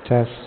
Test.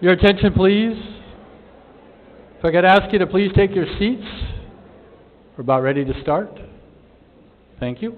Your attention, please. If I could ask you to please take your seats. We're about ready to start. Thank you.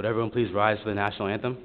Would everyone please rise for the national anthem?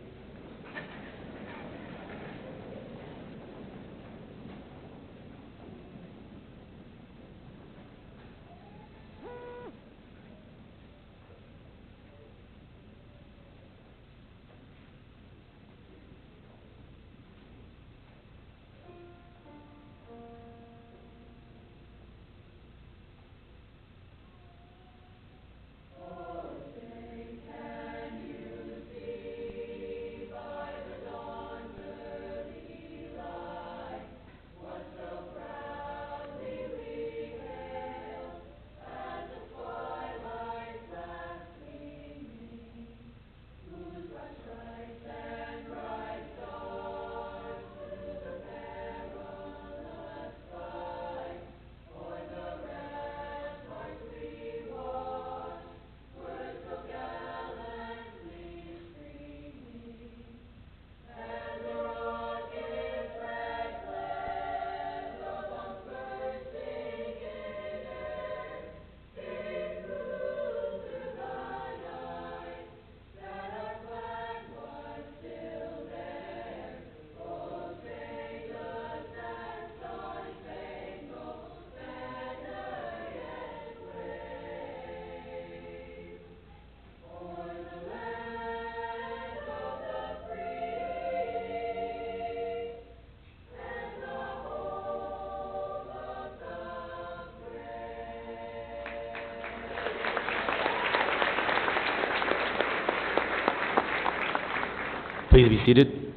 Please be seated.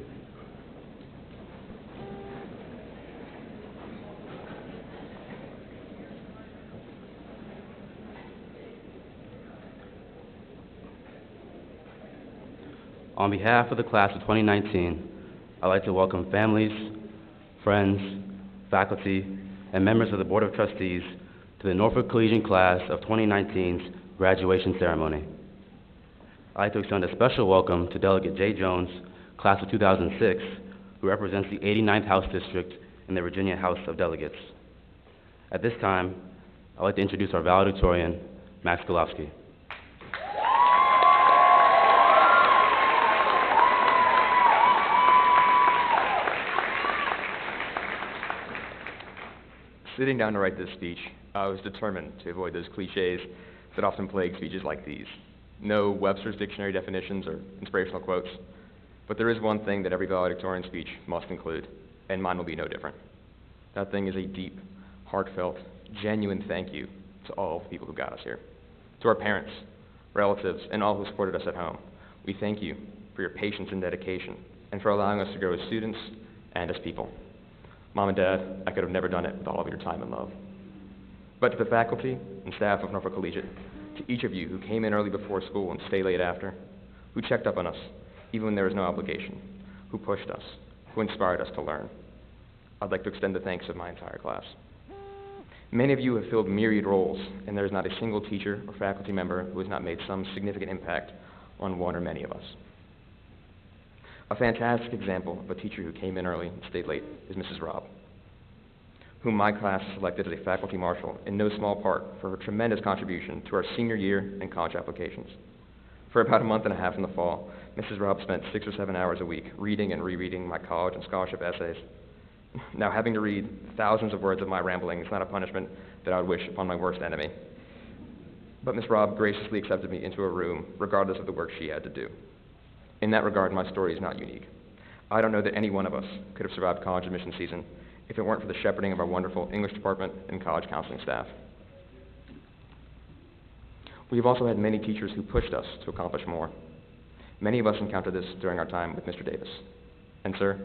On behalf of the class of 2019, I'd like to welcome families, friends, faculty, and members of the Board of Trustees to the Norfolk Collegiate class of 2019's graduation ceremony. I'd like to extend a special welcome to Delegate Jay Jones, class of 2006, who represents the 89th House District in the Virginia House of Delegates. At this time, I'd like to introduce our valedictorian, Max Golofsky. Sitting down to write this speech, I was determined to avoid those cliches that often plague speeches like these. No Webster's Dictionary definitions or inspirational quotes, but there is one thing that every valedictorian speech must include, and mine will be no different. That thing is a deep, heartfelt, genuine thank you to all the people who got us here. To our parents, relatives, and all who supported us at home, we thank you for your patience and dedication, and for allowing us to grow as students and as people. Mom and Dad, I could have never done it with all of your time and love. But to the faculty and staff of Norfolk Collegiate, to each of you who came in early before school and stayed late after, who checked up on us even when there was no obligation, who pushed us, who inspired us to learn, I'd like to extend the thanks of my entire class. Many of you have filled myriad roles, and there is not a single teacher or faculty member who has not made some significant impact on one or many of us. A fantastic example of a teacher who came in early and stayed late is Mrs. Robb, whom my class selected as a faculty marshal in no small part for her tremendous contribution to our senior year and college applications. For about a month and a half in the fall, Mrs. Robb spent 6 or 7 hours a week reading and rereading my college and scholarship essays. Now, having to read thousands of words of my rambling is not a punishment that I would wish upon my worst enemy. But Miss Robb graciously accepted me into a room, regardless of the work she had to do. In that regard, my story is not unique. I don't know that any one of us could have survived college admission season if it weren't for the shepherding of our wonderful English department and college counseling staff. We have also had many teachers who pushed us to accomplish more. Many of us encountered this during our time with Mr. Davis. And sir,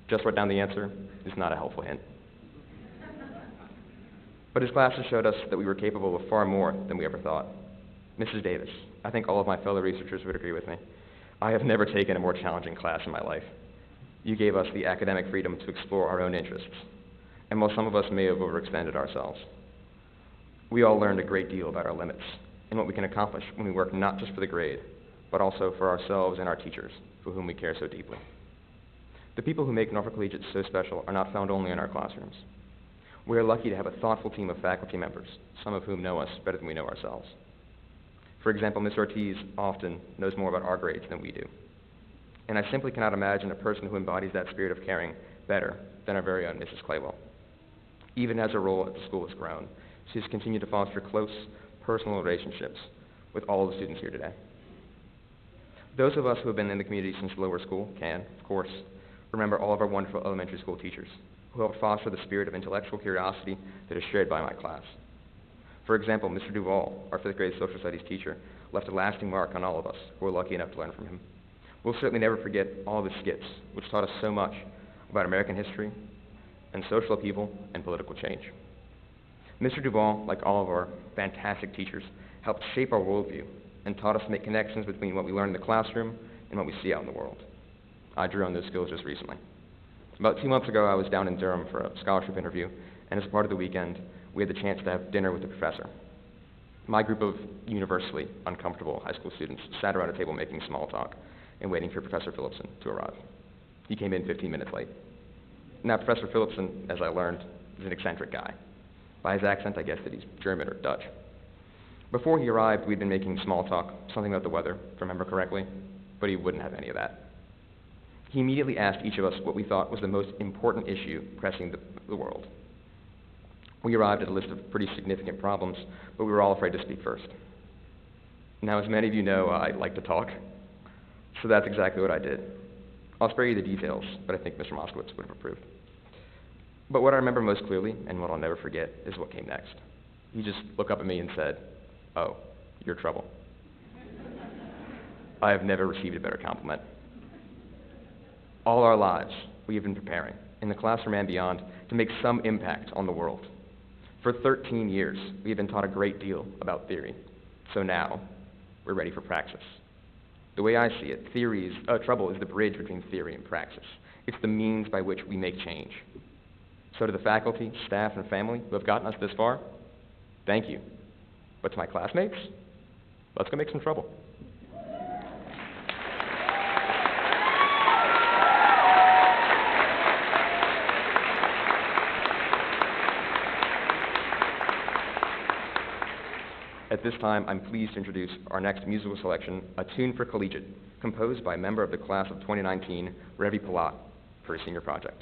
just write down the answer is not a helpful hint. But his classes showed us that we were capable of far more than we ever thought. Mrs. Davis, I think all of my fellow researchers would agree with me. I have never taken a more challenging class in my life. You gave us the academic freedom to explore our own interests. And while some of us may have overextended ourselves, we all learned a great deal about our limits and what we can accomplish when we work not just for the grade, but also for ourselves and our teachers, for whom we care so deeply. The people who make Norfolk Collegiate so special are not found only in our classrooms. We are lucky to have a thoughtful team of faculty members, some of whom know us better than we know ourselves. For example, Ms. Ortiz often knows more about our grades than we do. And I simply cannot imagine a person who embodies that spirit of caring better than our very own Mrs. Claywell. Even as her role at the school has grown, she has continued to foster close, personal relationships with all the students here today. Those of us who have been in the community since lower school can, of course, remember all of our wonderful elementary school teachers who helped foster the spirit of intellectual curiosity that is shared by my class. For example, Mr. Duvall, our fifth grade social studies teacher, left a lasting mark on all of us who were lucky enough to learn from him. We'll certainly never forget all of his skits, which taught us so much about American history and social upheaval and political change. Mr. Duvall, like all of our fantastic teachers, helped shape our worldview and taught us to make connections between what we learn in the classroom and what we see out in the world. I drew on those skills just recently. About 2 months ago, I was down in Durham for a scholarship interview, and as part of the weekend, we had the chance to have dinner with the professor. My group of universally uncomfortable high school students sat around a table making small talk and waiting for Professor Phillipson to arrive. He came in 15 minutes late. Now, Professor Phillipson, as I learned, is an eccentric guy. By his accent, I guessed that he's German or Dutch. Before he arrived, we'd been making small talk, something about the weather, if I remember correctly, but he wouldn't have any of that. He immediately asked each of us what we thought was the most important issue pressing the world. We arrived at a list of pretty significant problems, but we were all afraid to speak first. Now, as many of you know, I like to talk, so that's exactly what I did. I'll spare you the details, but I think Mr. Moskowitz would have approved. But what I remember most clearly, and what I'll never forget, is what came next. He just looked up at me and said, "Oh, you're trouble." I have never received a better compliment. All our lives, we have been preparing, in the classroom and beyond, to make some impact on the world. For 13 years, we have been taught a great deal about theory. So now, we're ready for praxis. The way I see it, trouble is the bridge between theory and praxis. It's the means by which we make change. So to the faculty, staff, and family who have gotten us this far, thank you. But to my classmates, let's go make some trouble. At this time, I'm pleased to introduce our next musical selection, A Tune for Collegiate, composed by a member of the class of 2019, Revi Palat, for his senior project.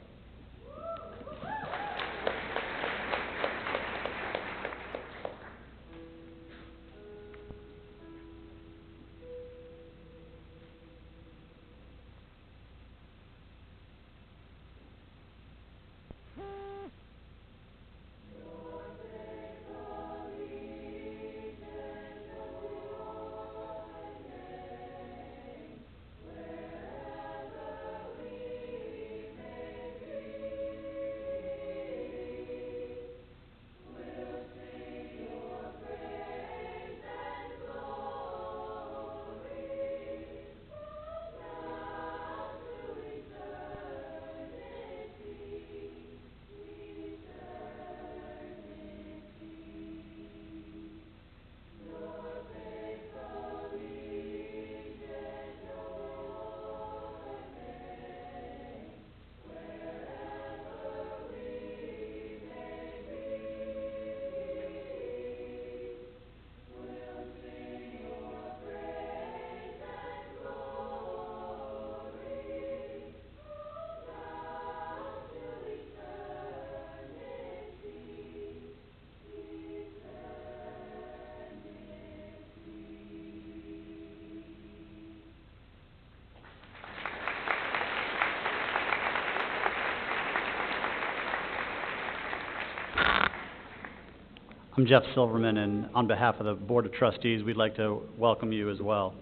I'm Jeff Silverman, and on behalf of the Board of Trustees, we'd like to welcome you as well.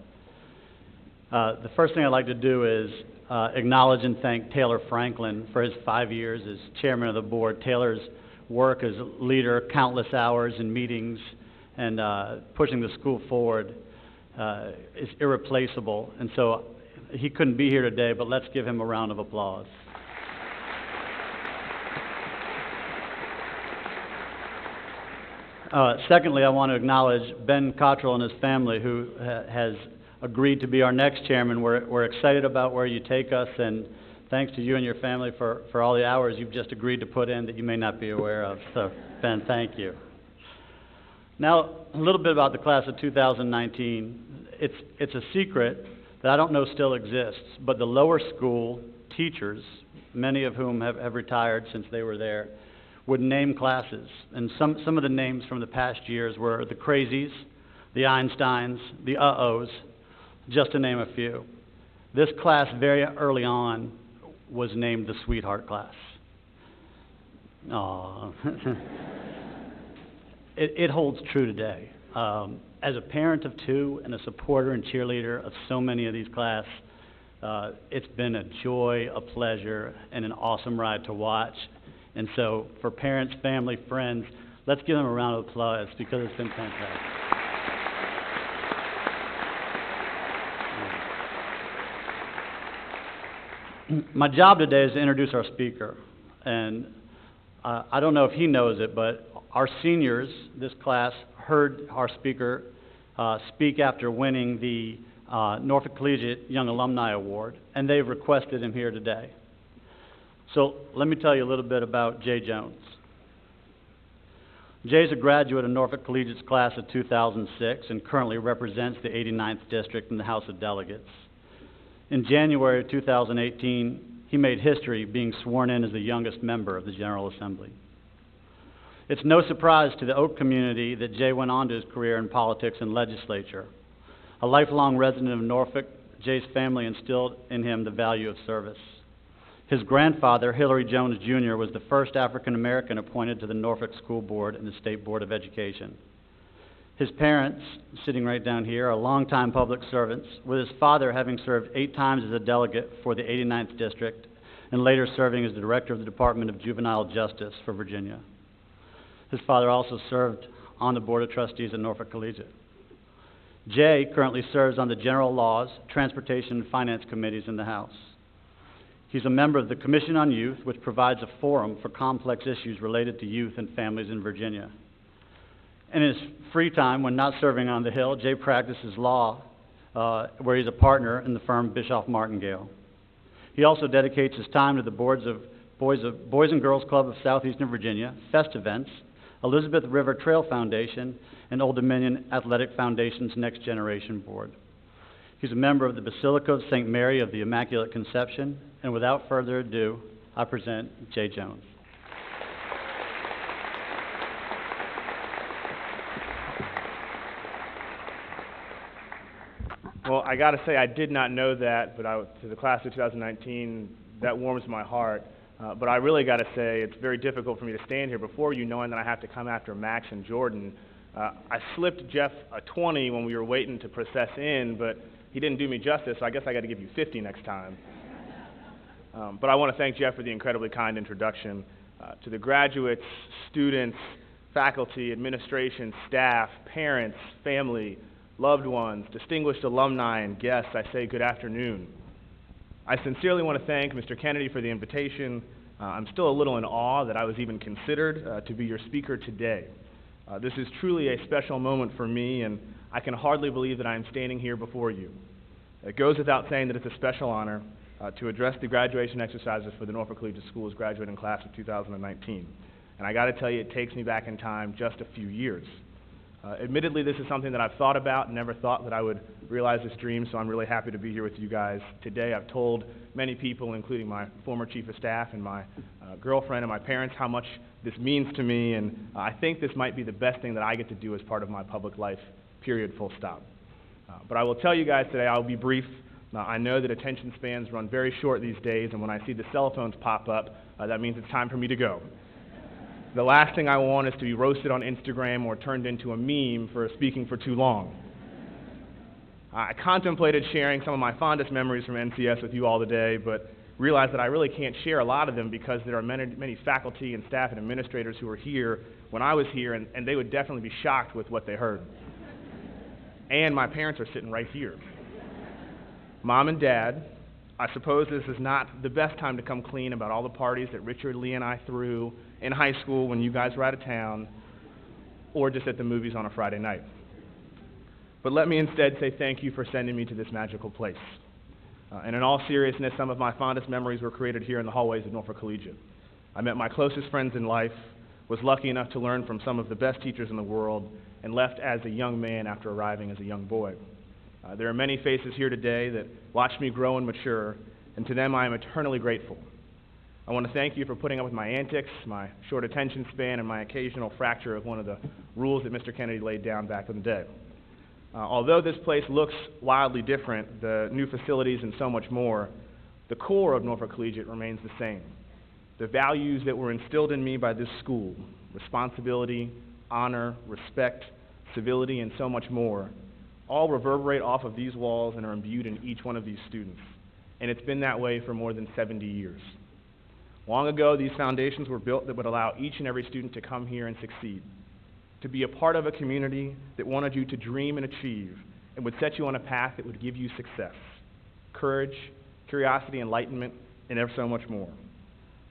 The first thing I'd like to do is acknowledge and thank Taylor Franklin for his 5 years as chairman of the board. Taylor's work as a leader, countless hours in meetings, and pushing the school forward is irreplaceable. And so he couldn't be here today, but let's give him a round of applause. Secondly, I want to acknowledge Ben Cottrell and his family, who has agreed to be our next chairman. We're excited about where you take us, and thanks to you and your family for all the hours you've just agreed to put in that you may not be aware of. So, Ben, thank you. Now, a little bit about the class of 2019. It's a secret that I don't know still exists, but the lower school teachers, many of whom have retired since they were there, would name classes. And some of the names from the past years were the Crazies, the Einsteins, the Uh-Ohs, just to name a few. This class very early on was named the Sweetheart class. Aww. It holds true today. As a parent of two and a supporter and cheerleader of so many of these classes, it's been a joy, a pleasure, and an awesome ride to watch. And so for parents, family, friends, let's give them a round of applause because it's been fantastic. My job today is to introduce our speaker. And I don't know if he knows it, but our seniors, this class, heard our speaker speak after winning the Norfolk Collegiate Young Alumni Award, and they've requested him here today. So let me tell you a little bit about Jay Jones. Jay's a graduate of Norfolk Collegiate's class of 2006 and currently represents the 89th District in the House of Delegates. In January of 2018, he made history being sworn in as the youngest member of the General Assembly. It's no surprise to the Oak community that Jay went on to his career in politics and legislature. A lifelong resident of Norfolk, Jay's family instilled in him the value of service. His grandfather, Hillary Jones Jr., was the first African American appointed to the Norfolk School Board and the State Board of Education. His parents, sitting right down here, are longtime public servants, with his father having served 8 times as a delegate for the 89th District and later serving as the director of the Department of Juvenile Justice for Virginia. His father also served on the Board of Trustees at Norfolk Collegiate. Jay currently serves on the General Laws, Transportation, and Finance Committees in the House. He's a member of the Commission on Youth, which provides a forum for complex issues related to youth and families in Virginia. In his free time, when not serving on the Hill, Jay practices law, where he's a partner in the firm Bischoff Martingale. He also dedicates his time to the boards of Boys and Girls Club of Southeastern Virginia, Fest Events, Elizabeth River Trail Foundation, and Old Dominion Athletic Foundation's Next Generation Board. He's a member of the Basilica of St. Mary of the Immaculate Conception, and without further ado, I present Jay Jones. Well, I got to say, I did not know that, but to the class of 2019, that warms my heart. But I really got to say, it's very difficult for me to stand here before you knowing that I have to come after Max and Jordan. I slipped Jeff a 20 when we were waiting to process in, but he didn't do me justice, so I guess I got to give you 50 next time. But I want to thank Jeff for the incredibly kind introduction. To the graduates, students, faculty, administration, staff, parents, family, loved ones, distinguished alumni, and guests, I say good afternoon. I sincerely want to thank Mr. Kennedy for the invitation. I'm still a little in awe that I was even considered to be your speaker today. This is truly a special moment for me, and I can hardly believe that I am standing here before you. It goes without saying that it's a special honor to address the graduation exercises for the Norfolk Collegiate Schools graduating class of 2019. And I got to tell you, it takes me back in time just a few years. Admittedly, this is something that I've thought about and never thought that I would realize this dream, so I'm really happy to be here with you guys today. I've told many people, including my former chief of staff and my girlfriend and my parents, how much this means to me, and I think this might be the best thing that I get to do as part of my public life, period, full stop. But I will tell you guys today, I'll be brief. I know that attention spans run very short these days, and when I see the cell phones pop up, that means it's time for me to go. The last thing I want is to be roasted on Instagram or turned into a meme for speaking for too long. I contemplated sharing some of my fondest memories from NCS with you all today, but realized that I really can't share a lot of them because there are many faculty and staff and administrators who were here when I was here, and they would definitely be shocked with what they heard. And my parents are sitting right here. Mom and Dad, I suppose this is not the best time to come clean about all the parties that Richard, Lee, and I threw in high school when you guys were out of town, or just at the movies on a Friday night. But let me instead say thank you for sending me to this magical place. And in all seriousness, some of my fondest memories were created here in the hallways of Norfolk Collegiate. I met my closest friends in life, was lucky enough to learn from some of the best teachers in the world, and left as a young man after arriving as a young boy. There are many faces here today that watched me grow and mature, and to them I am eternally grateful. I want to thank you for putting up with my antics, my short attention span, and my occasional fracture of one of the rules that Mr. Kennedy laid down back in the day. Although this place looks wildly different, the new facilities and so much more, the core of Norfolk Collegiate remains the same. The values that were instilled in me by this school, responsibility, honor, respect, civility, and so much more, all reverberate off of these walls and are imbued in each one of these students. And it's been that way for more than 70 years. Long ago, these foundations were built that would allow each and every student to come here and succeed, to be a part of a community that wanted you to dream and achieve, and would set you on a path that would give you success, courage, curiosity, enlightenment, and ever so much more.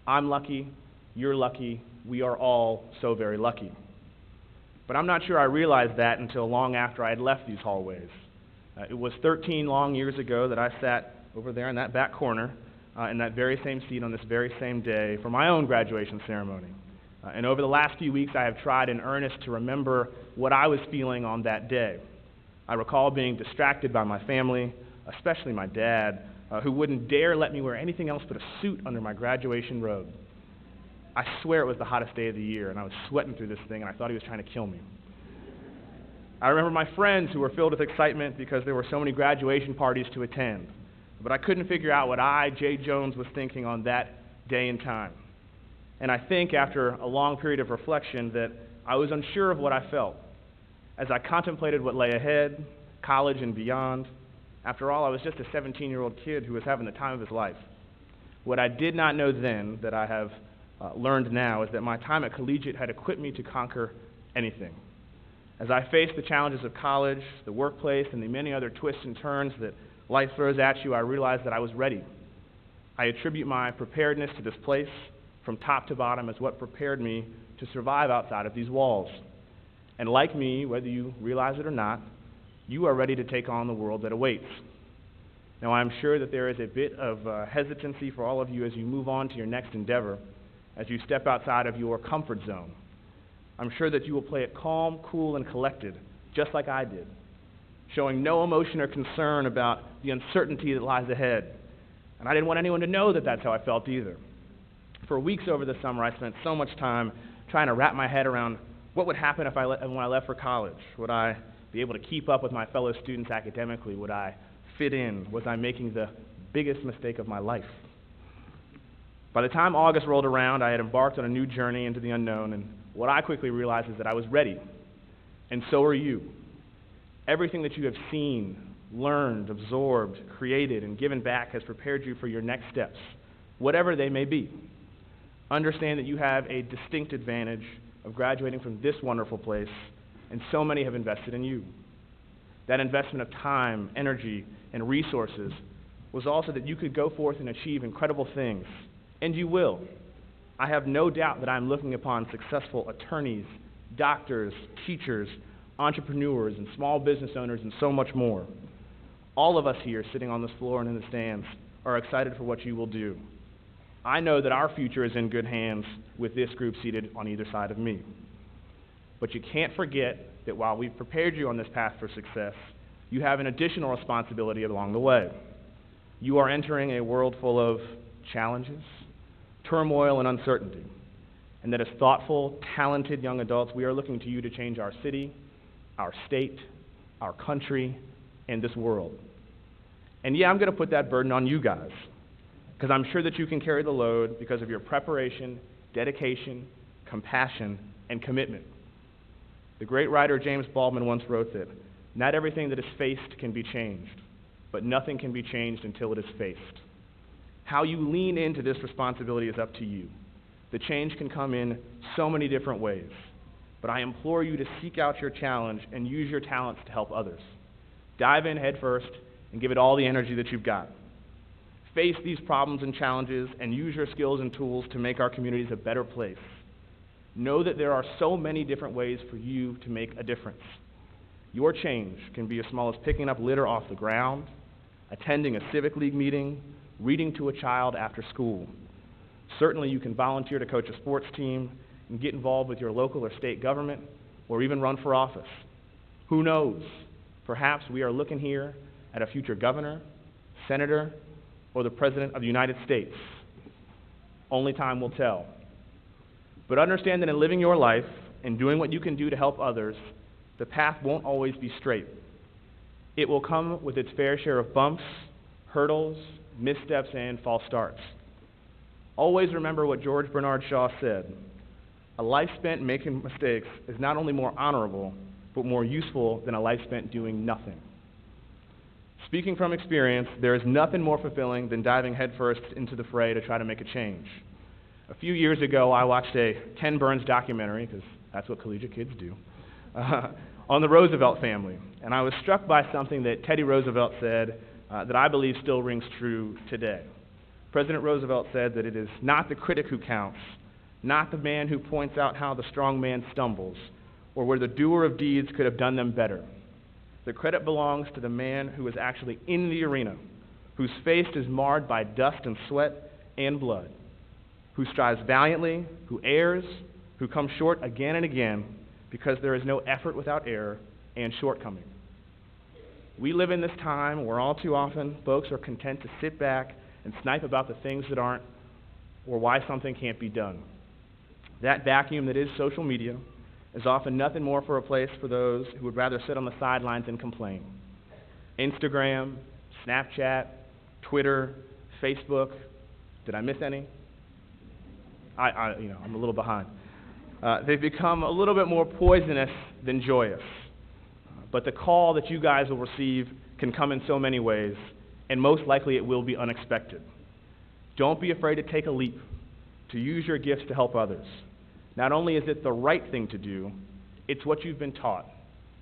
I'm lucky, you're lucky, we are all so very lucky. But I'm not sure I realized that until long after I had left these hallways. It was 13 long years ago that I sat over there in that back corner, in that very same seat on this very same day for my own graduation ceremony. And over the last few weeks, I have tried in earnest to remember what I was feeling on that day. I recall being distracted by my family, especially my dad, who wouldn't dare let me wear anything else but a suit under my graduation robe. I swear it was the hottest day of the year, and I was sweating through this thing, and I thought he was trying to kill me. I remember my friends who were filled with excitement because there were so many graduation parties to attend, but I couldn't figure out what I, Jay Jones, was thinking on that day and time. And I think after a long period of reflection that I was unsure of what I felt. As I contemplated what lay ahead, college and beyond, after all, I was just a 17-year-old kid who was having the time of his life. What I did not know then that I have learned now is that my time at Collegiate had equipped me to conquer anything. As I faced the challenges of college, the workplace, and the many other twists and turns that life throws at you, I realized that I was ready. I attribute my preparedness to this place from top to bottom as what prepared me to survive outside of these walls. And like me, whether you realize it or not, you are ready to take on the world that awaits. Now, I'm sure that there is a bit of hesitancy for all of you as you move on to your next endeavor, as you step outside of your comfort zone. I'm sure that you will play it calm, cool, and collected, just like I did, showing no emotion or concern about the uncertainty that lies ahead. And I didn't want anyone to know that that's how I felt either. For weeks over the summer, I spent so much time trying to wrap my head around what would happen when I left for college. Would I be able to keep up with my fellow students academically? Would I fit in? Was I making the biggest mistake of my life? By the time August rolled around, I had embarked on a new journey into the unknown, and what I quickly realized is that I was ready, and so are you. Everything that you have seen, learned, absorbed, created, and given back has prepared you for your next steps, whatever they may be. Understand that you have a distinct advantage of graduating from this wonderful place, and so many have invested in you. That investment of time, energy, and resources was also that you could go forth and achieve incredible things, and you will. I have no doubt that I'm looking upon successful attorneys, doctors, teachers, entrepreneurs, and small business owners, and so much more. All of us here sitting on this floor and in the stands are excited for what you will do. I know that our future is in good hands with this group seated on either side of me. But you can't forget that while we've prepared you on this path for success, you have an additional responsibility along the way. You are entering a world full of challenges, turmoil, and uncertainty, and that as thoughtful, talented young adults, we are looking to you to change our city, our state, our country, and this world. And yeah, I'm going to put that burden on you guys, because I'm sure that you can carry the load because of your preparation, dedication, compassion, and commitment. The great writer James Baldwin once wrote that not everything that is faced can be changed, but nothing can be changed until it is faced. How you lean into this responsibility is up to you. The change can come in so many different ways, but I implore you to seek out your challenge and use your talents to help others. Dive in head first and give it all the energy that you've got. Face these problems and challenges and use your skills and tools to make our communities a better place. Know that there are so many different ways for you to make a difference. Your change can be as small as picking up litter off the ground, attending a civic league meeting, reading to a child after school. Certainly you can volunteer to coach a sports team and get involved with your local or state government, or even run for office. Who knows? Perhaps we are looking here at a future governor, senator, or the President of the United States. Only time will tell. But understand that in living your life and doing what you can do to help others, the path won't always be straight. It will come with its fair share of bumps, hurdles, missteps, and false starts. Always remember what George Bernard Shaw said: a life spent making mistakes is not only more honorable, but more useful than a life spent doing nothing. Speaking from experience, there is nothing more fulfilling than diving headfirst into the fray to try to make a change. A few years ago, I watched a Ken Burns documentary, because that's what collegiate kids do, on the Roosevelt family. And I was struck by something that Teddy Roosevelt said that I believe still rings true today. President Roosevelt said that it is not the critic who counts, not the man who points out how the strong man stumbles, or where the doer of deeds could have done them better. The credit belongs to the man who is actually in the arena, whose face is marred by dust and sweat and blood, who strives valiantly, who errs, who comes short again and again, because there is no effort without error and shortcoming. We live in this time where all too often folks are content to sit back and snipe about the things that aren't, or why something can't be done. That vacuum that is social media is often nothing more for a place for those who would rather sit on the sidelines and complain. Instagram, Snapchat, Twitter, Facebook. Did I miss any? I'm a little behind. They've become a little bit more poisonous than joyous. But the call that you guys will receive can come in so many ways, and most likely it will be unexpected. Don't be afraid to take a leap, to use your gifts to help others. Not only is it the right thing to do, it's what you've been taught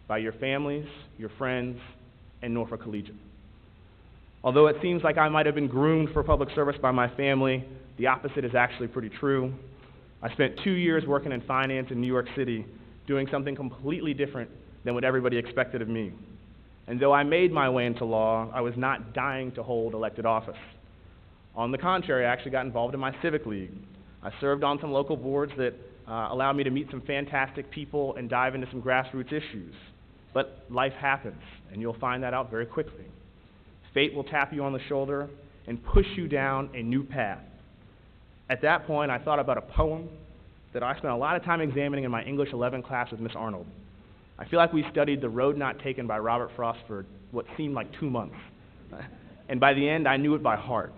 by your families, your friends, and Norfolk Collegiate. Although it seems like I might have been groomed for public service by my family, the opposite is actually pretty true. I spent 2 years working in finance in New York City, doing something completely different than what everybody expected of me. And though I made my way into law, I was not dying to hold elected office. On the contrary, I actually got involved in my civic league. I served on some local boards that allowed me to meet some fantastic people and dive into some grassroots issues. But life happens, and you'll find that out very quickly. Fate will tap you on the shoulder and push you down a new path. At that point, I thought about a poem that I spent a lot of time examining in my English 11 class with Miss Arnold. I feel like we studied The Road Not Taken by Robert Frost for what seemed like 2 months. And by the end, I knew it by heart.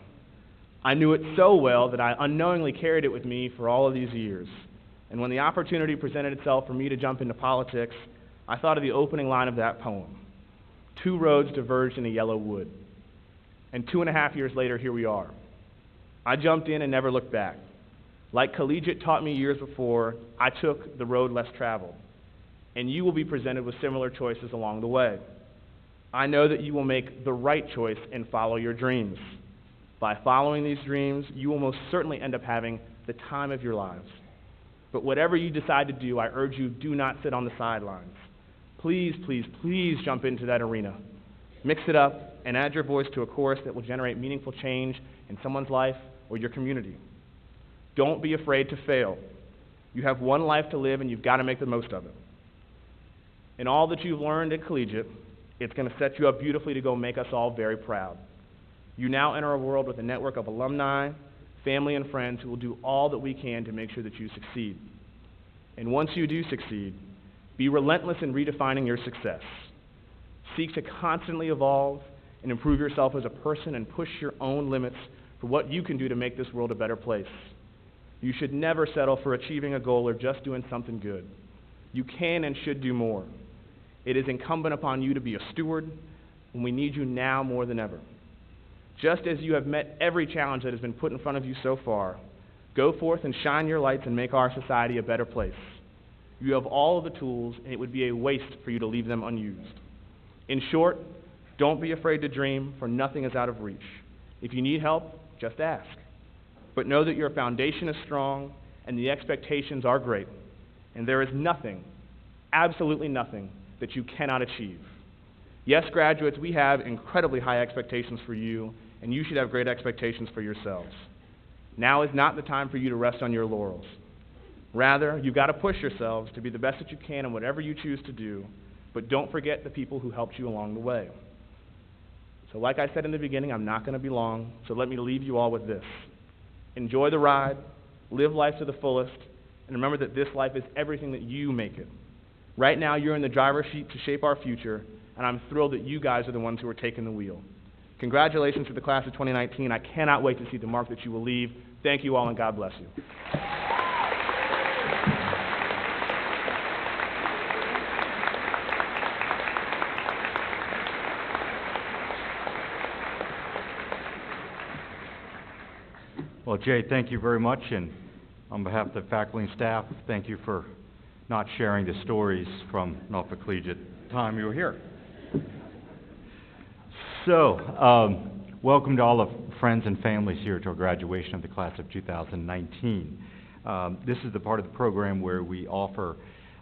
I knew it so well that I unknowingly carried it with me for all of these years. And when the opportunity presented itself for me to jump into politics, I thought of the opening line of that poem. 2 roads diverged in a yellow wood. And 2.5 years later, here we are. I jumped in and never looked back. Like Collegiate taught me years before, I took the road less traveled. And you will be presented with similar choices along the way. I know that you will make the right choice and follow your dreams. By following these dreams, you will most certainly end up having the time of your lives. But whatever you decide to do, I urge you, do not sit on the sidelines. Please, please, please jump into that arena. Mix it up and add your voice to a chorus that will generate meaningful change in someone's life or your community. Don't be afraid to fail. You have one life to live, and you've got to make the most of it. In all that you've learned at Collegiate, it's going to set you up beautifully to go make us all very proud. You now enter a world with a network of alumni, family, and friends who will do all that we can to make sure that you succeed. And once you do succeed, be relentless in redefining your success. Seek to constantly evolve and improve yourself as a person and push your own limits for what you can do to make this world a better place. You should never settle for achieving a goal or just doing something good. You can and should do more. It is incumbent upon you to be a steward, and we need you now more than ever. Just as you have met every challenge that has been put in front of you so far, go forth and shine your lights and make our society a better place. You have all of the tools, and it would be a waste for you to leave them unused. In short, don't be afraid to dream, for nothing is out of reach. If you need help, just ask. But know that your foundation is strong and the expectations are great, and there is nothing, absolutely nothing, that you cannot achieve. Yes, graduates, we have incredibly high expectations for you, and you should have great expectations for yourselves. Now is not the time for you to rest on your laurels. Rather, you've got to push yourselves to be the best that you can in whatever you choose to do, but don't forget the people who helped you along the way. So like I said in the beginning, I'm not going to be long, so let me leave you all with this. Enjoy the ride, live life to the fullest, and remember that this life is everything that you make it. Right now, you're in the driver's seat to shape our future, and I'm thrilled that you guys are the ones who are taking the wheel. Congratulations to the class of 2019. I cannot wait to see the mark that you will leave. Thank you all, and God bless you. Well, Jay, thank you very much, and on behalf of the faculty and staff, thank you for not sharing the stories from Norfolk Collegiate the time you were here. So, welcome to all the friends and families here to our graduation of the class of 2019. This is the part of the program where we offer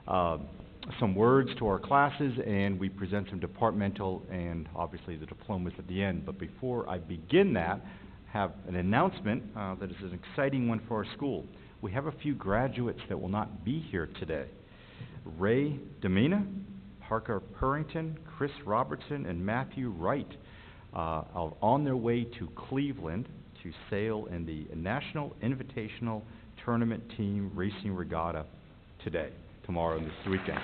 some words to our classes, and we present some departmental and obviously the diplomas at the end. But before I begin that, have an announcement that is an exciting one for our school. We have a few graduates that will not be here today. Ray Demina, Parker Purrington, Chris Robertson, and Matthew Wright are on their way to Cleveland to sail in the National Invitational Tournament Team Racing Regatta today, tomorrow, and this weekend.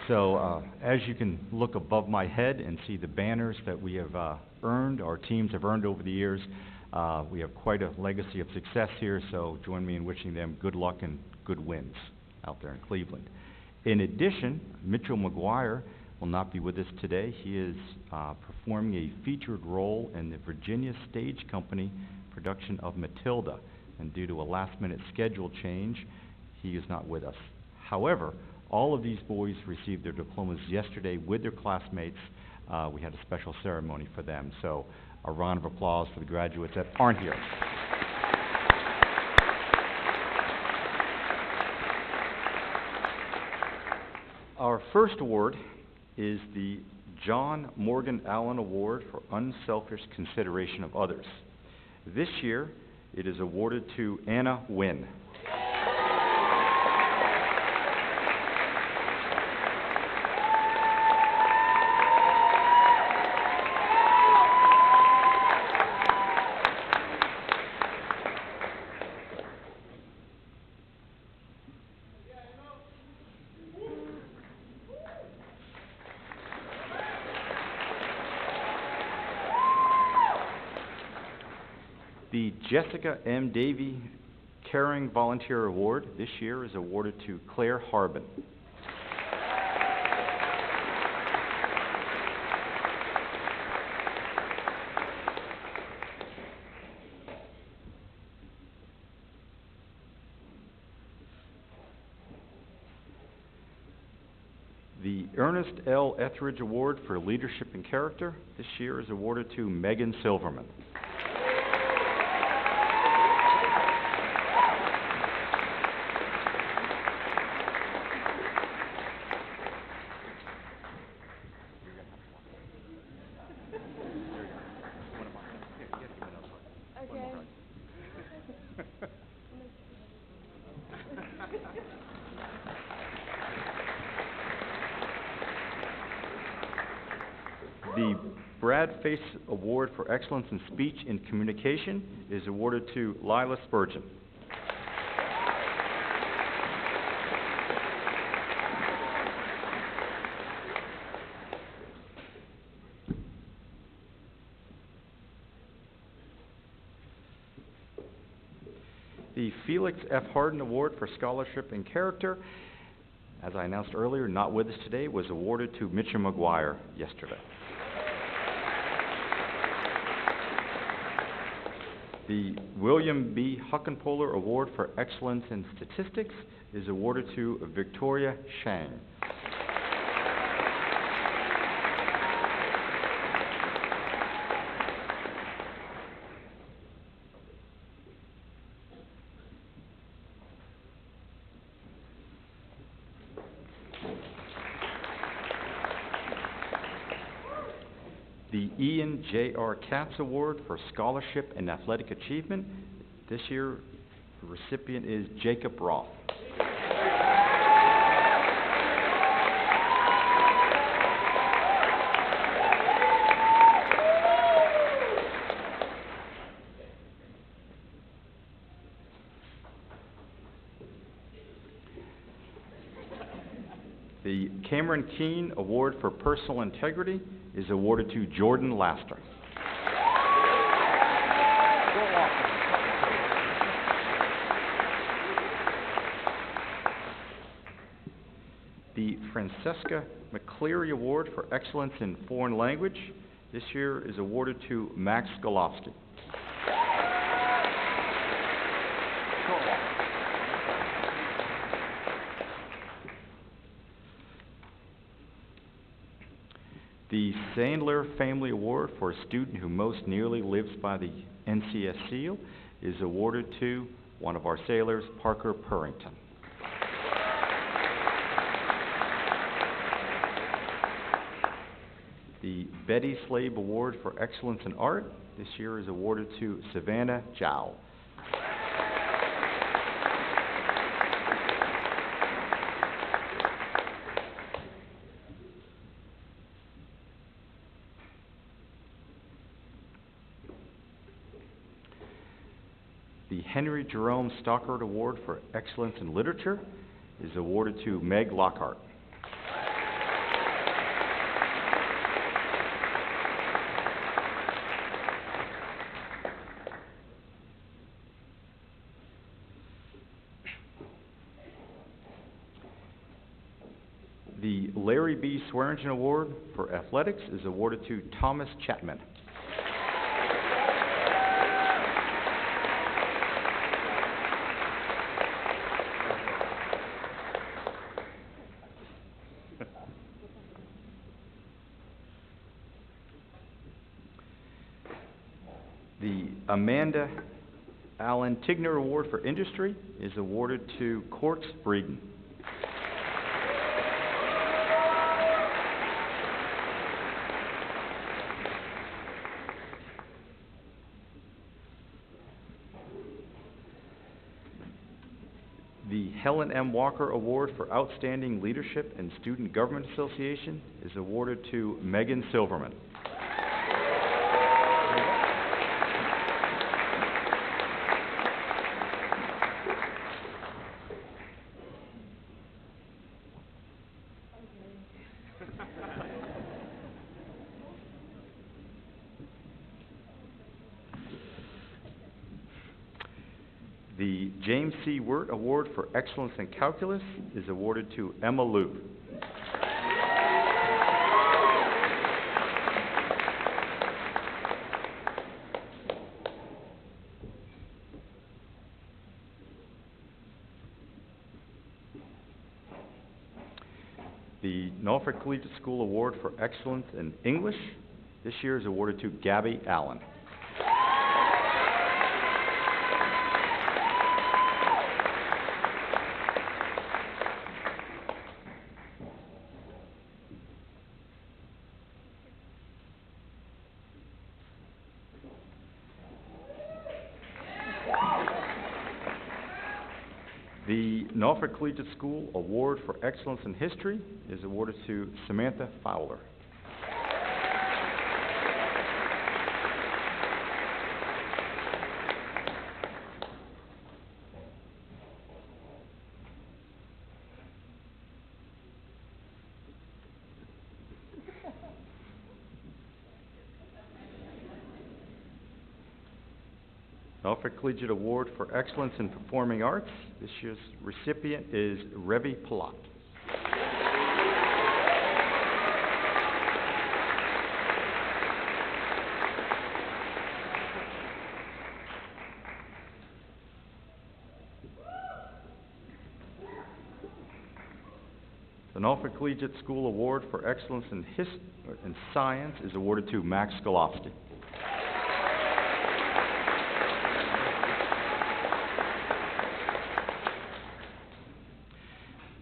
So, as you can look above my head and see the banners that we have earned, our teams have earned over the years, we have quite a legacy of success here, so join me in wishing them good luck and good wins out there in Cleveland. In addition, Mitchell McGuire will not be with us today. He is performing a featured role in the Virginia Stage Company production of Matilda, and due to a last-minute schedule change, he is not with us. However, all of these boys received their diplomas yesterday with their classmates. We had a special ceremony for them, so a round of applause for the graduates that aren't here. Our first award is the John Morgan Allen Award for Unselfish Consideration of Others. This year, it is awarded to Anna Wynn. The Jessica M. Davey Caring Volunteer Award this year is awarded to Claire Harbin. The Ernest L. Etheridge Award for Leadership and Character this year is awarded to Megan Silverman. The Brad Face Award for Excellence in Speech and Communication is awarded to Lila Spurgeon. The Felix F. Hardin Award for Scholarship and Character, as I announced earlier, not with us today, was awarded to Mitchell McGuire yesterday. The William B. Huckenpohler Award for Excellence in Statistics is awarded to Victoria Shang. The Ian J.R. Katz Award for Scholarship and Athletic Achievement. This year, the recipient is Jacob Roth. The Cameron Keene Award for Personal Integrity is awarded to Jordan Laster. The Francesca McCleary Award for Excellence in Foreign Language this year is awarded to Max Golofsky. The Sandler Family Award for a student who most nearly lives by the NCS seal is awarded to one of our sailors, Parker Purrington. The Betty Slabe Award for Excellence in Art this year is awarded to Savannah Jow. The Henry Jerome Stockard Award for Excellence in Literature is awarded to Meg Lockhart. The Larry B. Swearingen Award for Athletics is awarded to Thomas Chapman. The Amanda Allen Tigner Award for Industry is awarded to Courts Breeden. The Helen M. Walker Award for Outstanding Leadership in Student Government Association is awarded to Megan Silverman. The James C. Wirt Award for Excellence in Calculus is awarded to Emma Liu. The Norfolk Collegiate School Award for Excellence in English this year is awarded to Gabby Allen. The Norfolk Collegiate School Award for Excellence in History is awarded to Samantha Fowler. Norfolk Collegiate Award for Excellence in Performing Arts. This year's recipient is Revi Palat. The Norfolk Collegiate School Award for Excellence in Science is awarded to Max Golofsky.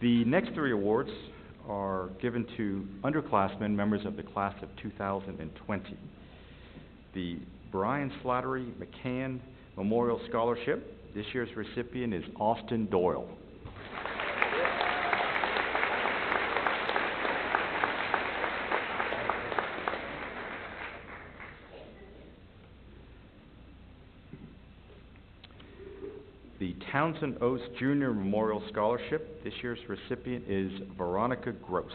The next three awards are given to underclassmen, members of the class of 2020. The Brian Slattery McCann Memorial Scholarship, this year's recipient is Austin Doyle. The Townsend Oates Jr. Memorial Scholarship, this year's recipient is Veronica Gross.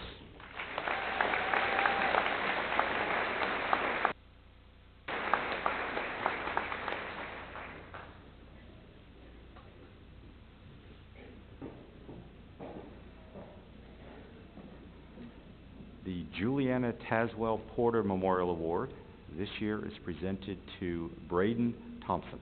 The Juliana Taswell Porter Memorial Award, this year is presented to Braden Thompson.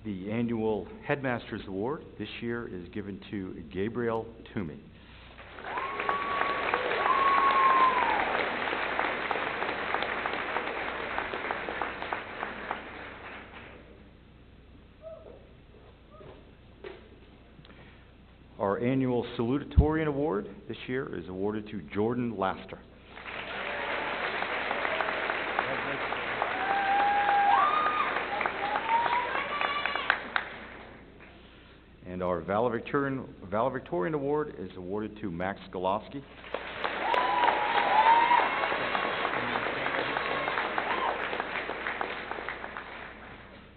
The annual Headmasters Award this year is given to Gabriel Toomey. Our annual Salutatorian Award this year is awarded to Jordan Laster. And our Valedictorian Award is awarded to Max Golofsky.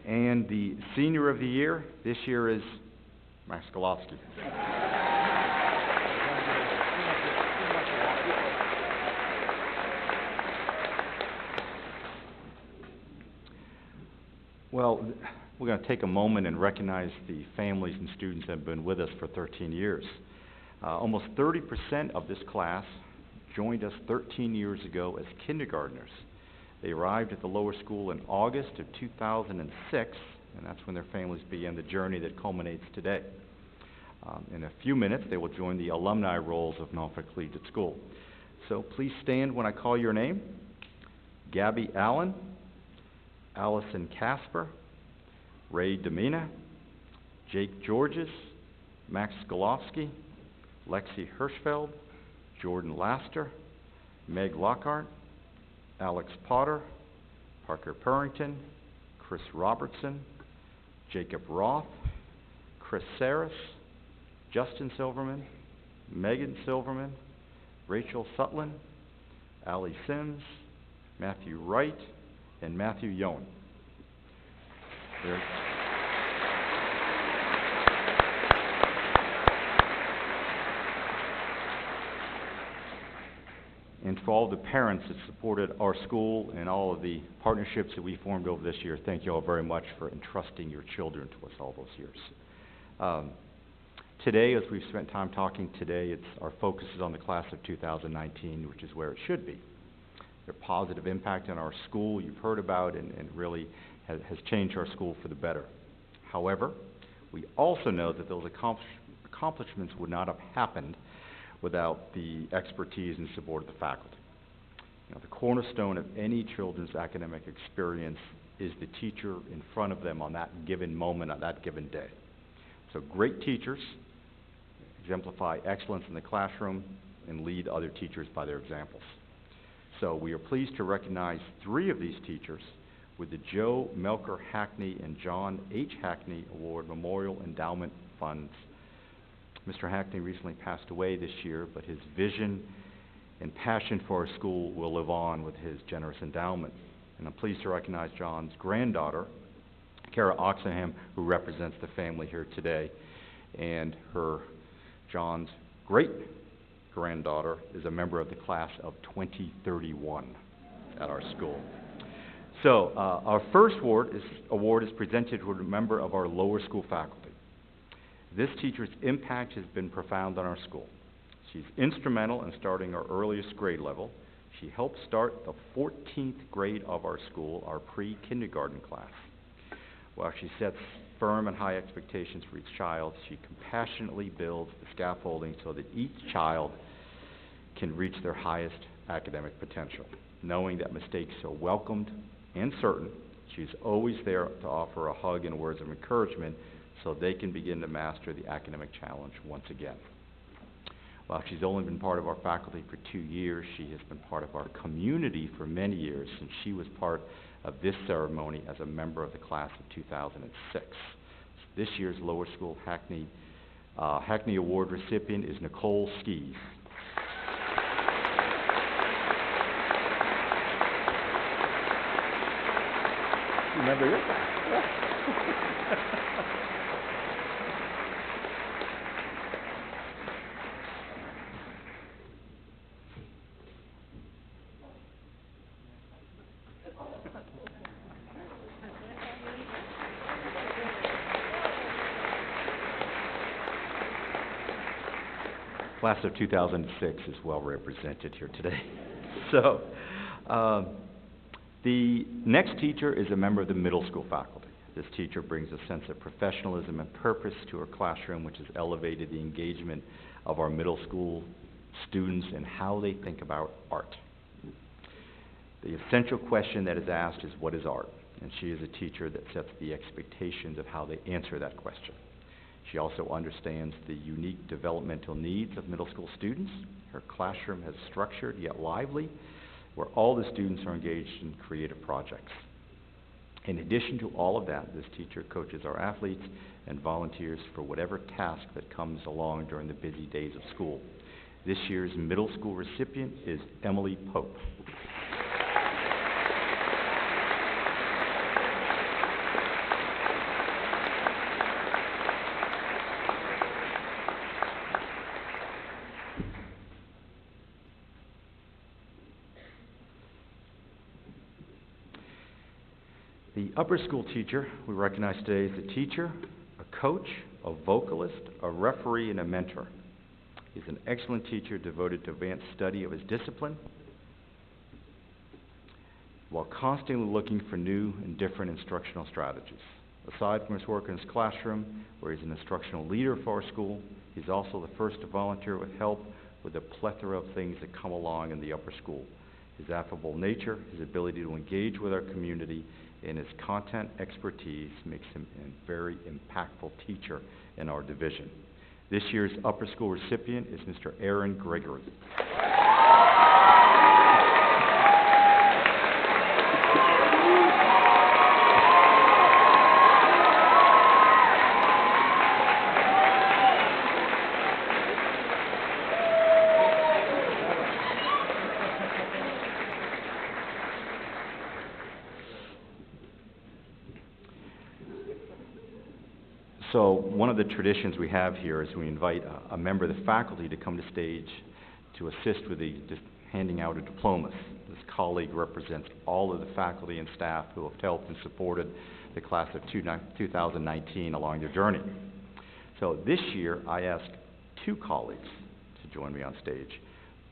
And the Senior of the Year this year is Max Golofsky. Well, we're going to take a moment and recognize the families and students that have been with us for 13 years. Almost 30% of this class joined us 13 years ago as kindergartners. They arrived at the lower school in August of 2006, and that's when their families began the journey that culminates today. In a few minutes, they will join the alumni rolls of Norfolk Collegiate School. So please stand when I call your name. Gabby Allen, Allison Casper, Ray Demina, Jake Georges, Max Golofsky, Lexi Hirschfeld, Jordan Laster, Meg Lockhart, Alex Potter, Parker Purrington, Chris Robertson, Jacob Roth, Chris Saris, Justin Silverman, Megan Silverman, Rachel Sutland, Allie Sims, Matthew Wright, and Matthew Yoen. And for all the parents that supported our school and all of the partnerships that we formed over this year, thank you all very much for entrusting your children to us all those years. Today, as we've spent time talking today, our focus is on the class of 2019, which is where it should be. Their positive impact on our school you've heard about and really has changed our school for the better. However, we also know that those accomplishments would not have happened without the expertise and support of the faculty. You know, the cornerstone of any children's academic experience is the teacher in front of them on that given moment, on that given day. So great teachers exemplify excellence in the classroom and lead other teachers by their examples. So we are pleased to recognize 3 of these teachers with the Joe Melker Hackney and John H. Hackney Award Memorial Endowment Funds. Mr. Hackney recently passed away this year, but his vision and passion for our school will live on with his generous endowment. And I'm pleased to recognize John's granddaughter, Kara Oxenham, who represents the family here today, and John's great-granddaughter is a member of the class of 2031 at our school. So our first award is presented to a member of our lower school faculty. This teacher's impact has been profound on our school. She's instrumental in starting our earliest grade level. She helped start the 14th grade of our school, our pre-kindergarten class. While she sets firm and high expectations for each child, she compassionately builds the scaffolding so that each child can reach their highest academic potential. Knowing that mistakes are welcomed and certain, she's always there to offer a hug and words of encouragement so they can begin to master the academic challenge once again. While she's only been part of our faculty for 2 years, she has been part of our community for many years, since she was part of this ceremony as a member of the class of 2006. This year's lower school Hackney Award recipient is Nicole Skees. Remember your class? Class of 2006 is well represented here today. So, the next teacher is a member of the middle school faculty. This teacher brings a sense of professionalism and purpose to her classroom, which has elevated the engagement of our middle school students and how they think about art. The essential question that is asked is, what is art? And she is a teacher that sets the expectations of how they answer that question. She also understands the unique developmental needs of middle school students. Her classroom is structured yet lively, where all the students are engaged in creative projects. In addition to all of that, this teacher coaches our athletes and volunteers for whatever task that comes along during the busy days of school. This year's middle school recipient is Emily Pope. The upper school teacher we recognize today is a teacher, a coach, a vocalist, a referee, and a mentor. He's an excellent teacher devoted to advanced study of his discipline, while constantly looking for new and different instructional strategies. Aside from his work in his classroom, where he's an instructional leader for our school, he's also the first to volunteer with help with a plethora of things that come along in the upper school. His affable nature, his ability to engage with our community, and his content expertise makes him a very impactful teacher in our division. This year's upper school recipient is Mr. Aaron Gregory. So one of the traditions we have here is we invite a member of the faculty to come to stage to assist with the handing out of diplomas. This colleague represents all of the faculty and staff who have helped and supported the class of 2019 along their journey. So this year, I asked 2 colleagues to join me on stage,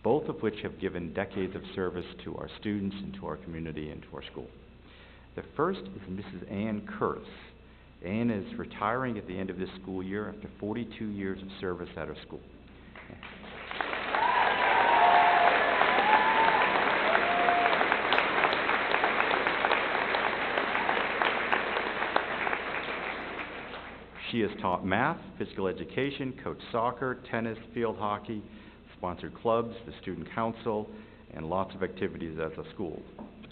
both of which have given decades of service to our students and to our community and to our school. The first is Mrs. Ann Curtis. Ann is retiring at the end of this school year after 42 years of service at her school. She has taught math, physical education, coached soccer, tennis, field hockey, sponsored clubs, the student council, and lots of activities as a school.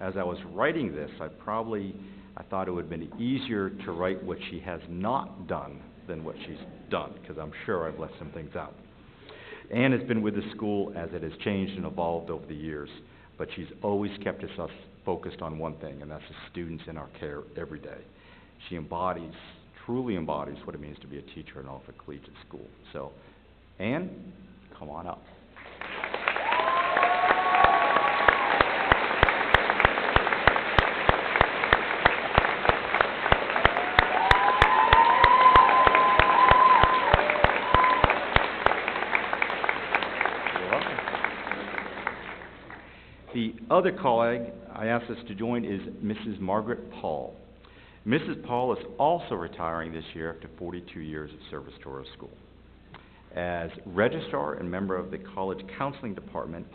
As I was writing this, I thought it would have been easier to write what she has not done than what she's done, because I'm sure I've left some things out. Ann has been with the school as it has changed and evolved over the years, but she's always kept us focused on one thing, and that's the students in our care every day. She truly embodies what it means to be a teacher in Norfolk Collegiate School. So, Ann, come on up. The other colleague I asked us to join is Mrs. Margaret Paul. Mrs. Paul is also retiring this year after 42 years of service to our school. As registrar and member of the college counseling department,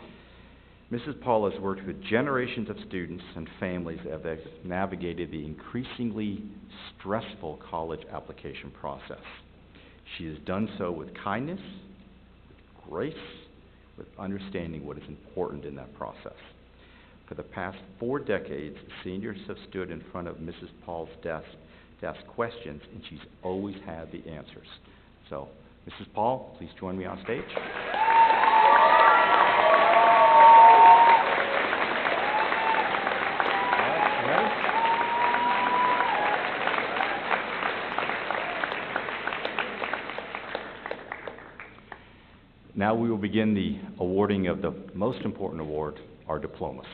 Mrs. Paul has worked with generations of students and families as they've navigated the increasingly stressful college application process. She has done so with kindness, with grace, with understanding what is important in that process. For the past 4 decades, seniors have stood in front of Mrs. Paul's desk to ask questions, and she's always had the answers. So, Mrs. Paul, please join me on stage. Now we will begin the awarding of the most important award, our diplomas.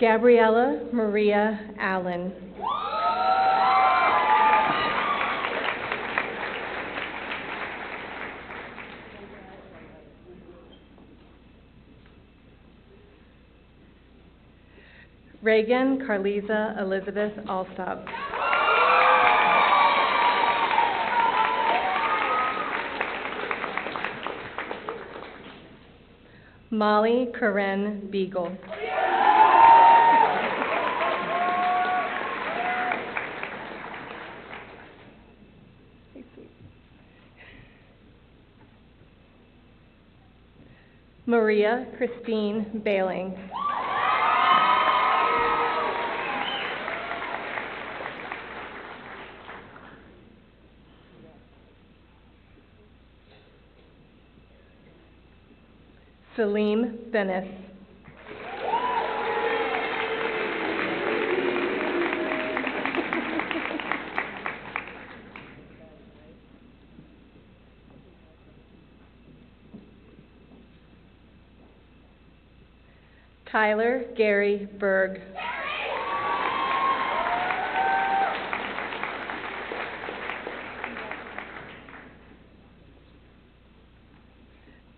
Gabriella Maria Allen. Reagan Carliza Elizabeth Alsop. Molly Corinne Beagle. Maria Christine Bailing. Salim Benes. Tyler Gary Berg.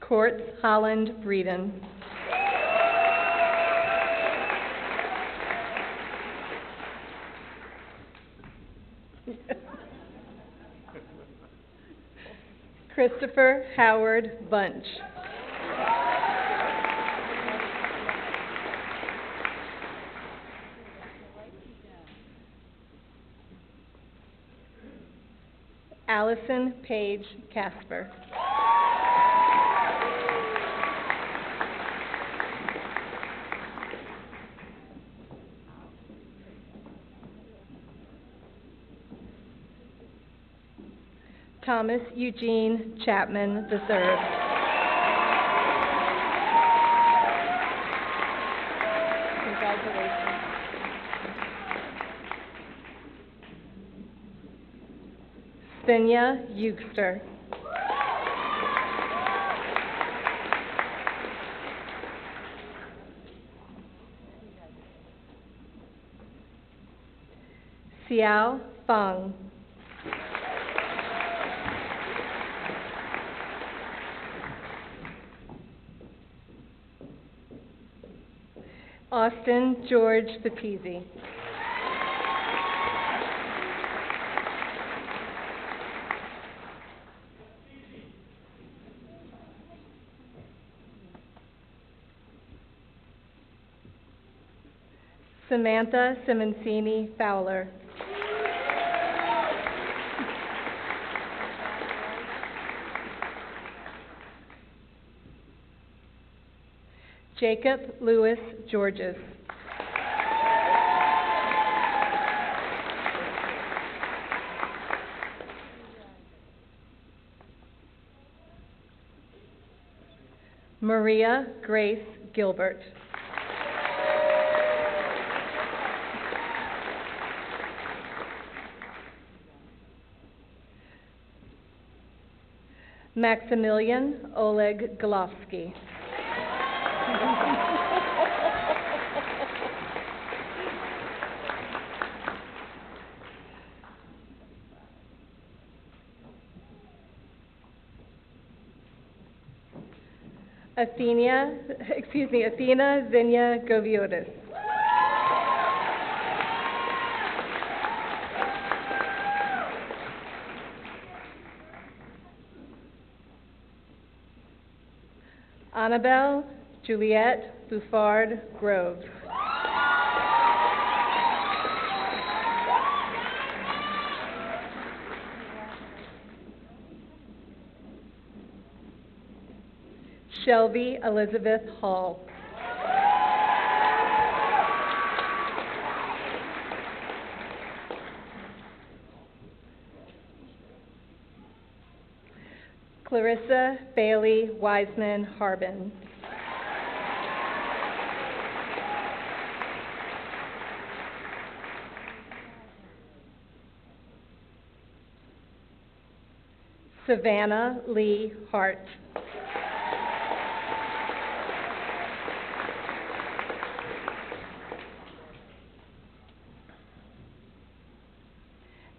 Courts Holland Breeden. Christopher Howard Bunch. Allison Page Casper. Thomas Eugene Chapman III. Congratulations. Senya Eugster. Xiao Feng. Austin George Fatizzi. Samantha Simoncini Fowler. Jacob Lewis Georges. Maria Grace Gilbert. Maximilian Oleg Golovsky. Athena Zinia Goviotis. Annabelle Juliette Buffard Groves. Shelby Elizabeth Hall. Clarissa Bailey Wiseman Harbin. Savannah Lee Hart.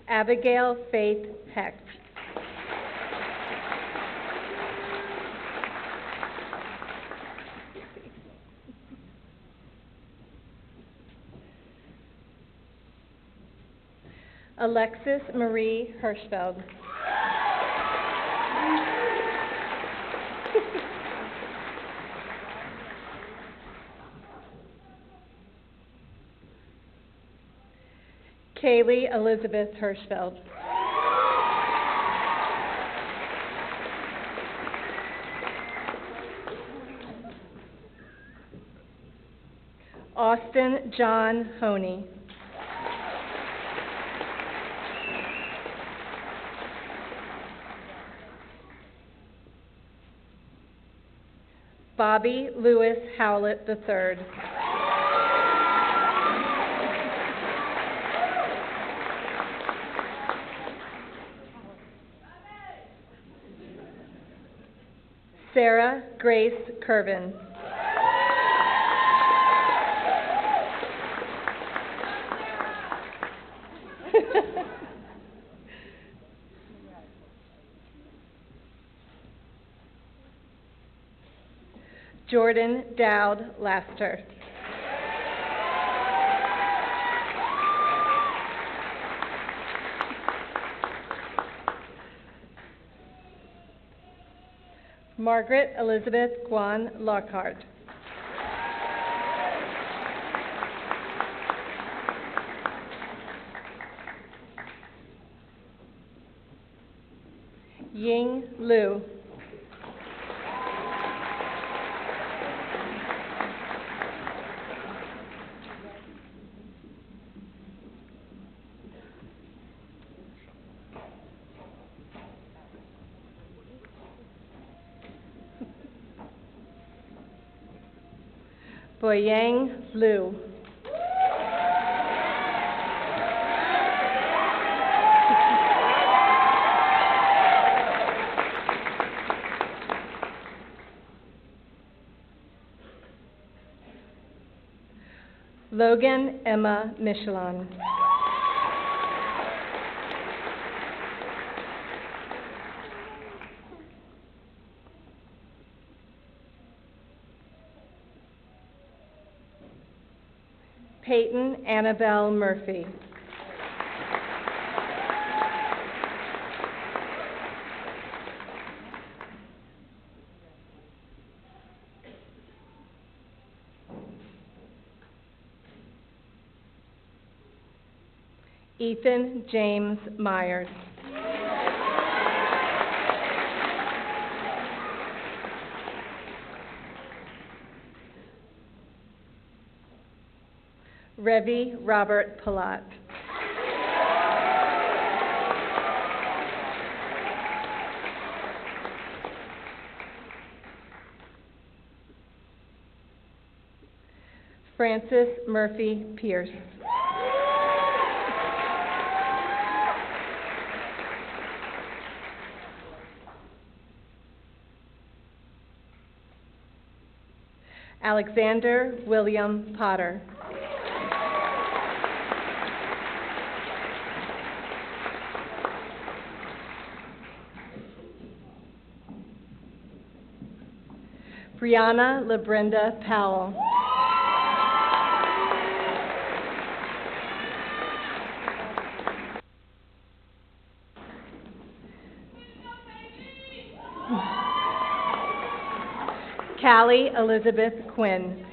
Abigail Faith Hecht. Alexis Marie Hirschfeld. Kaylee Elizabeth Hirschfeld. Austin John Honey. Bobby Lewis Howlett III. Sarah Grace Curvin. Jordan Dowd Laster. Margaret Elizabeth Guan Lockhart. Ying Liu. Boyang Liu. Logan Emma Michelin. Peyton Annabelle Murphy. Ethan James Myers. Revi Robert Palat. Francis Murphy Pierce. Alexander William Potter. Brianna LaBrenda Powell. Callie Elizabeth Quinn.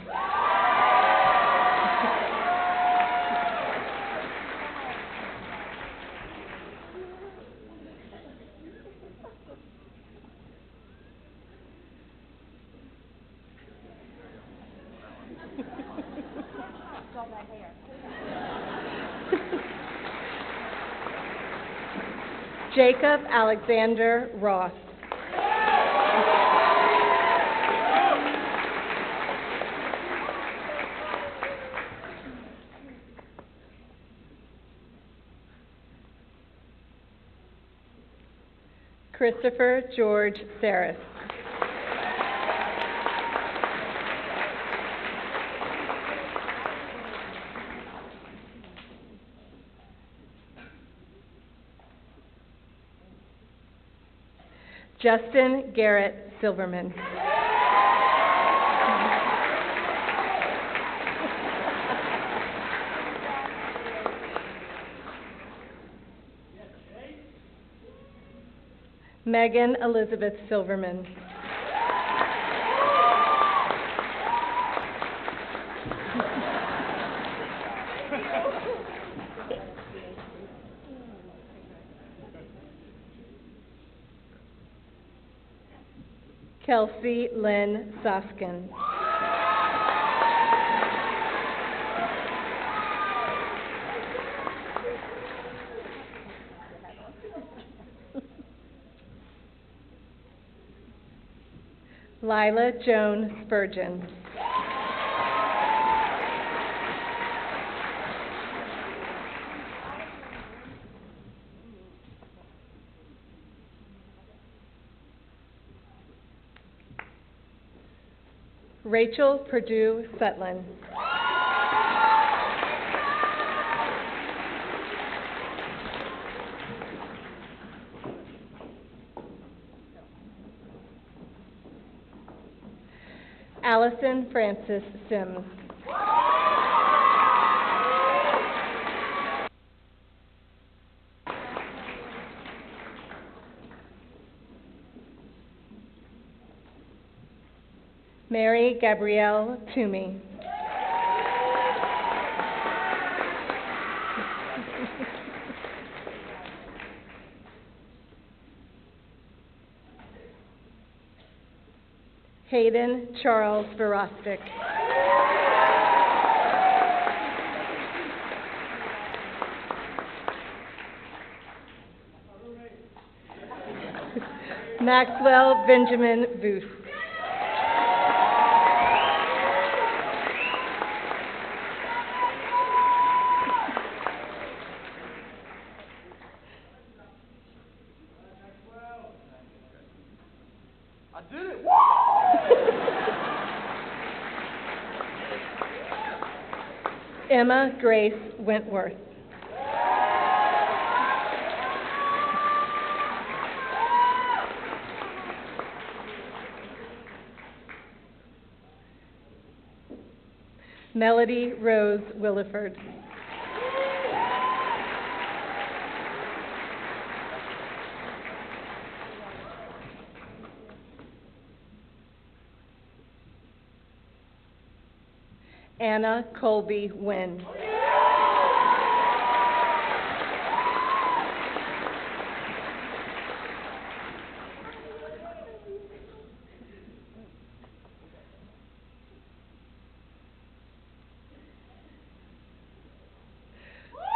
Jacob Alexander Ross. Christopher George Saris. Justin Garrett Silverman. Megan Elizabeth Silverman. Kelsey Lynn Soskin. Lila Joan Spurgeon. Rachel Purdue Sutlin. Allison Francis Sims. Mary Gabrielle Toomey. Hayden Charles Verostic. Maxwell Benjamin Booth. Emma Grace Wentworth. Melody Rose Williford. Anna Colby Wynn.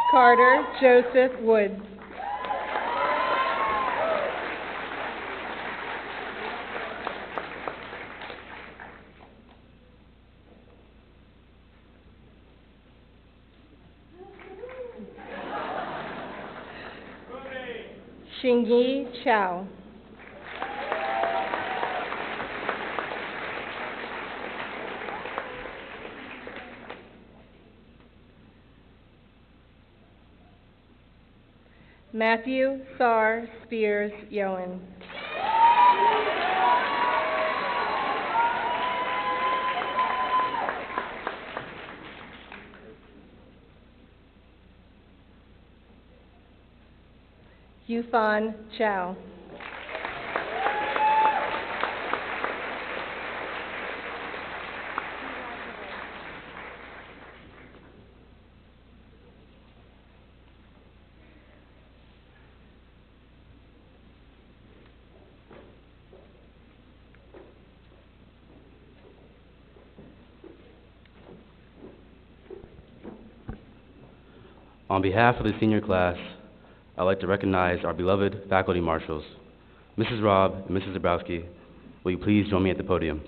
Carter Joseph Woods. Xingyi Chow. Matthew Sar Spears Yoen. Yufan Chow. On behalf of the senior class, I'd like to recognize our beloved faculty marshals. Mrs. Robb and Mrs. Zabrowski, will you please join me at the podium?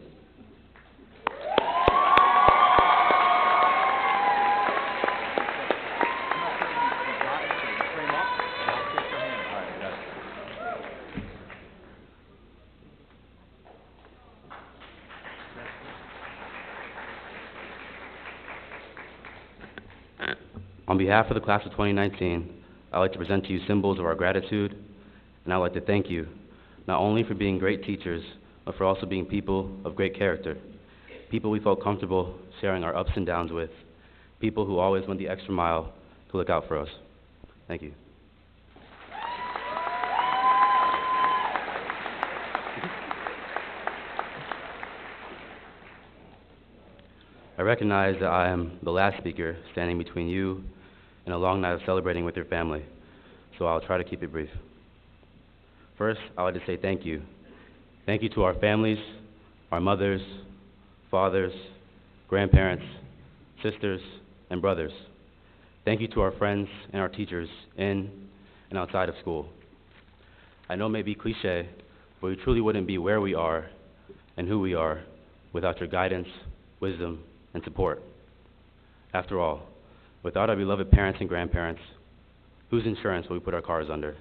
On behalf of the class of 2019, I'd like to present to you symbols of our gratitude, and I'd like to thank you, not only for being great teachers, but for also being people of great character, people we felt comfortable sharing our ups and downs with, people who always went the extra mile to look out for us. Thank you. I recognize that I am the last speaker standing between you and a long night of celebrating with your family, so I'll try to keep it brief. First, I would like to say thank you. Thank you to our families, our mothers, fathers, grandparents, sisters, and brothers. Thank you to our friends and our teachers in and outside of school. I know it may be cliche, but we truly wouldn't be where we are and who we are without your guidance, wisdom, and support. After all, without our beloved parents and grandparents, whose insurance will we put our cars under?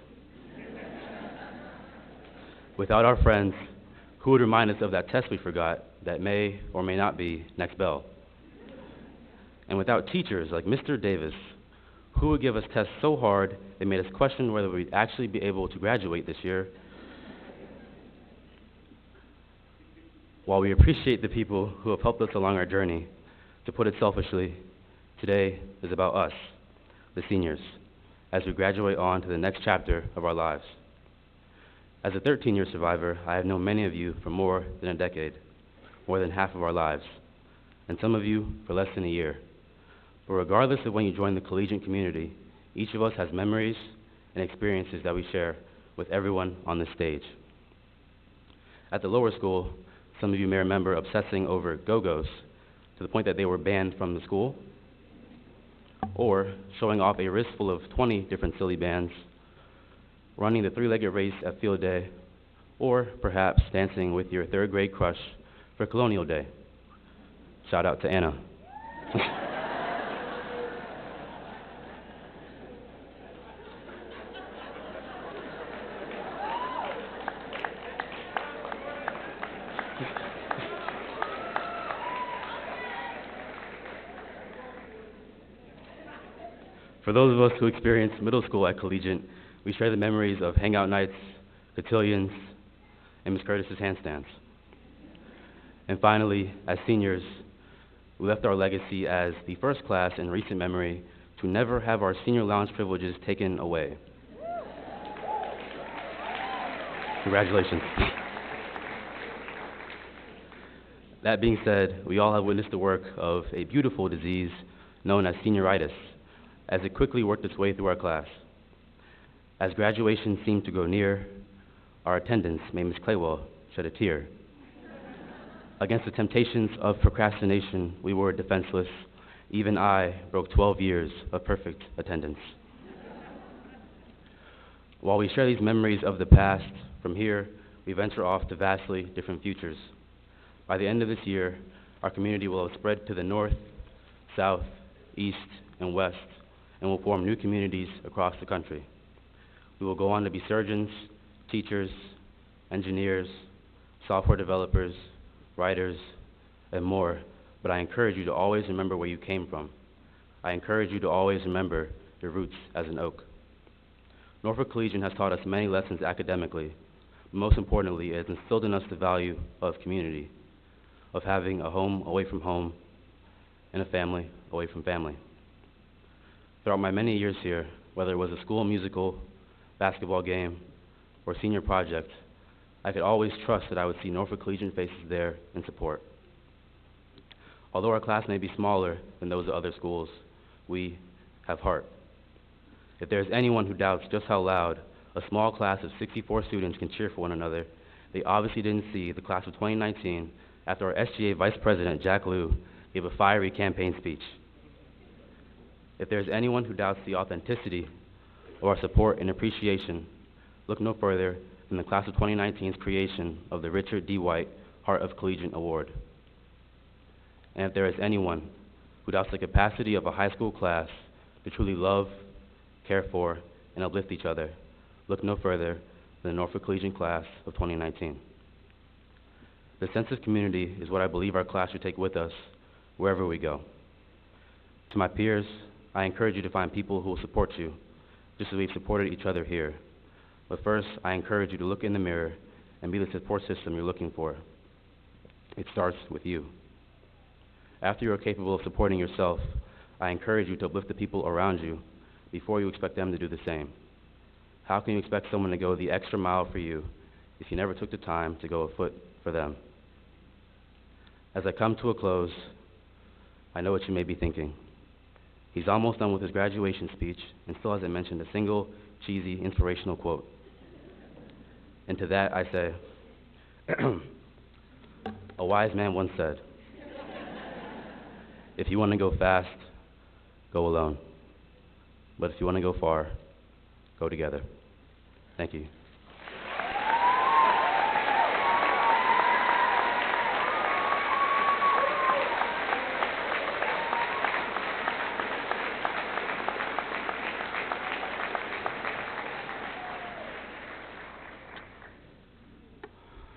Without our friends, who would remind us of that test we forgot that may or may not be next bell? And without teachers like Mr. Davis, who would give us tests so hard they made us question whether we'd actually be able to graduate this year? While we appreciate the people who have helped us along our journey, to put it selfishly, today is about us, the seniors, as we graduate on to the next chapter of our lives. As a 13-year survivor, I have known many of you for more than a decade, more than half of our lives, and some of you for less than a year. But regardless of when you join the collegiate community, each of us has memories and experiences that we share with everyone on this stage. At the lower school, some of you may remember obsessing over go-go's to the point that they were banned from the school, or showing off a wrist full of 20 different silly bands, running the three-legged race at field day, or perhaps dancing with your third grade crush for Colonial Day. Shout out to Anna. For those of us who experienced middle school at Collegiate, we share the memories of hangout nights, cotillions, and Miss Curtis's handstands. And finally, as seniors, we left our legacy as the first class in recent memory to never have our senior lounge privileges taken away. Congratulations. That being said, we all have witnessed the work of a beautiful disease known as senioritis, as it quickly worked its way through our class. As graduation seemed to go near, our attendants made Ms. Claywell shed a tear. Against the temptations of procrastination, we were defenseless. Even I broke 12 years of perfect attendance. While we share these memories of the past, from here, we venture off to vastly different futures. By the end of this year, our community will have spread to the north, south, east, and west, and will form new communities across the country. We will go on to be surgeons, teachers, engineers, software developers, writers, and more, but I encourage you to always remember where you came from. I encourage you to always remember your roots as an oak. Norfolk Collegiate has taught us many lessons academically. Most importantly, it has instilled in us the value of community, of having a home away from home and a family away from family. Throughout my many years here, whether it was a school musical, basketball game, or senior project, I could always trust that I would see Norfolk Collegiate faces there in support. Although our class may be smaller than those of other schools, we have heart. If there is anyone who doubts just how loud a small class of 64 students can cheer for one another, they obviously didn't see the class of 2019 after our SGA Vice President, Jack Liu, gave a fiery campaign speech. If there is anyone who doubts the authenticity of our support and appreciation, look no further than the class of 2019's creation of the Richard D. White Heart of Collegiate Award. And if there is anyone who doubts the capacity of a high school class to truly love, care for, and uplift each other, look no further than the Norfolk Collegiate class of 2019. The sense of community is what I believe our class should take with us wherever we go. To my peers, I encourage you to find people who will support you, just as we've supported each other here. But first, I encourage you to look in the mirror and be the support system you're looking for. It starts with you. After you are capable of supporting yourself, I encourage you to uplift the people around you before you expect them to do the same. How can you expect someone to go the extra mile for you if you never took the time to go a foot for them? As I come to a close, I know what you may be thinking. He's almost done with his graduation speech and still hasn't mentioned a single cheesy inspirational quote. And to that I say, a wise man once said, if you want to go fast, go alone. But if you want to go far, go together. Thank you.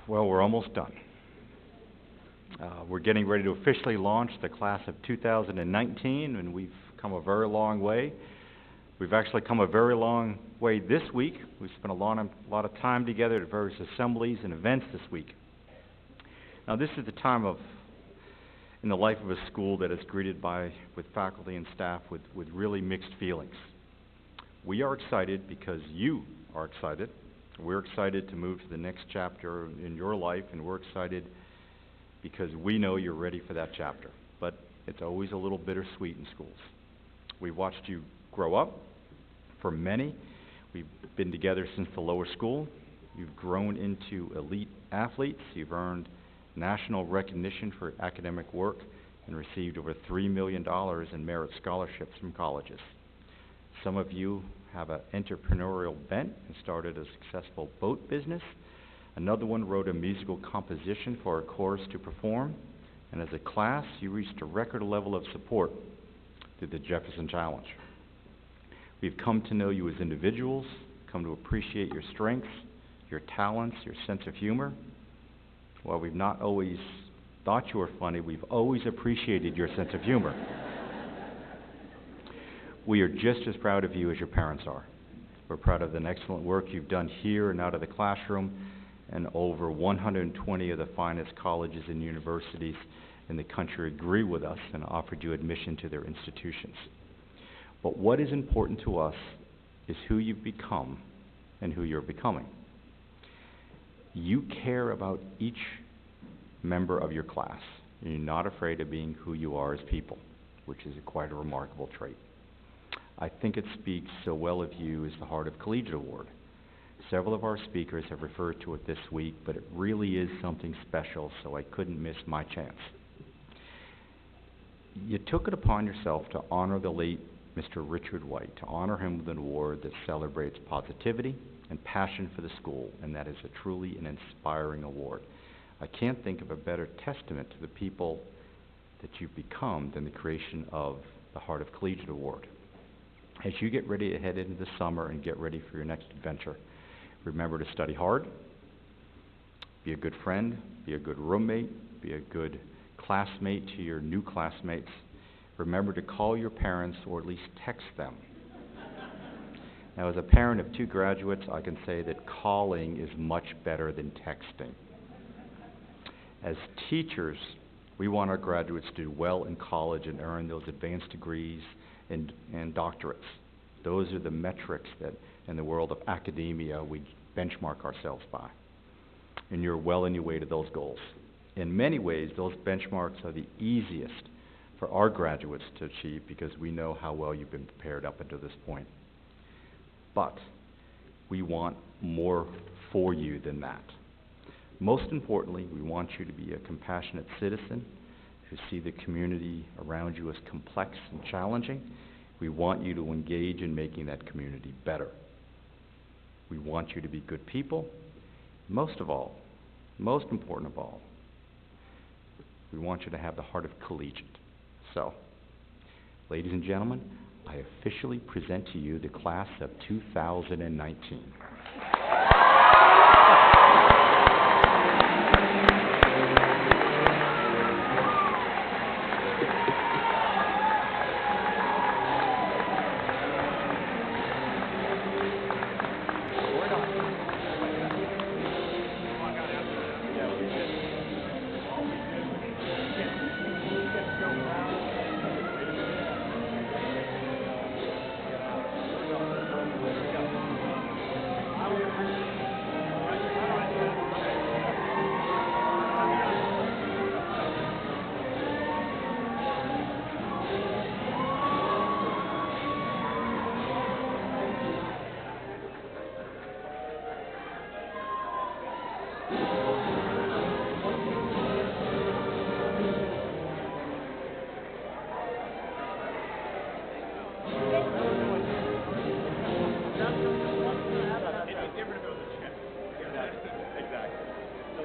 Well, we're almost done. We're getting ready to officially launch the class of 2019, and we've come a very long way. We've actually come a very long way this week. We've spent a lot of time together at various assemblies and events this week. Now, this is the time in the life of a school that is greeted with faculty and staff with really mixed feelings. We are excited because you are excited. We're excited to move to the next chapter in your life, and we're excited because we know you're ready for that chapter. But it's always a little bittersweet in schools. We've watched you grow up. For many, we've been together since the lower school. You've grown into elite athletes. You've earned national recognition for academic work and received over $3 million in merit scholarships from colleges. Some of you have an entrepreneurial bent and started a successful boat business. Another one wrote a musical composition for a chorus to perform. And as a class, you reached a record level of support through the Jefferson Challenge. We've come to know you as individuals, come to appreciate your strengths, your talents, your sense of humor. While we've not always thought you were funny, we've always appreciated your sense of humor. We are just as proud of you as your parents are. We're proud of the excellent work you've done here and out of the classroom, and over 120 of the finest colleges and universities in the country agree with us and offered you admission to their institutions. But what is important to us is who you've become and who you're becoming. You care about each member of your class, and you're not afraid of being who you are as people, which is quite a remarkable trait. I think it speaks so well of you as the Heart of Collegiate Award. Several of our speakers have referred to it this week, but it really is something special, so I couldn't miss my chance. You took it upon yourself to honor the late Mr. Richard White, to honor him with an award that celebrates positivity and passion for the school, and that is truly an inspiring award. I can't think of a better testament to the people that you've become than the creation of the Heart of Collegiate Award. As you get ready to head into the summer and get ready for your next adventure, remember to study hard, be a good friend, be a good roommate, be a good classmate to your new classmates. Remember to call your parents or at least text them. Now, as a parent of 2 graduates, I can say that calling is much better than texting. As teachers, we want our graduates to do well in college and earn those advanced degrees and doctorates. Those are the metrics that, in the world of academia, we benchmark ourselves by. And you're well on your way to those goals. In many ways, those benchmarks are the easiest for our graduates to achieve because we know how well you've been prepared up until this point. But we want more for you than that. Most importantly, we want you to be a compassionate citizen who see the community around you as complex and challenging. We want you to engage in making that community better. We want you to be good people. Most of all, most important of all, we want you to have the heart of Collegiate. So, ladies and gentlemen, I officially present to you the class of 2019.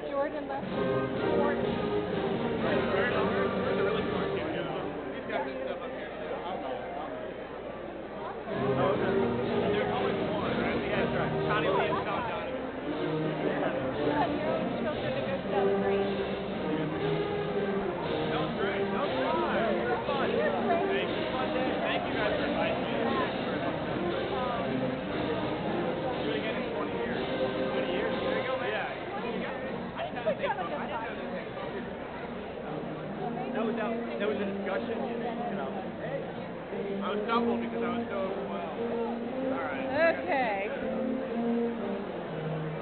Jordan left support. There was a discussion, I was stumbled because I was so overwhelmed. All right. Okay.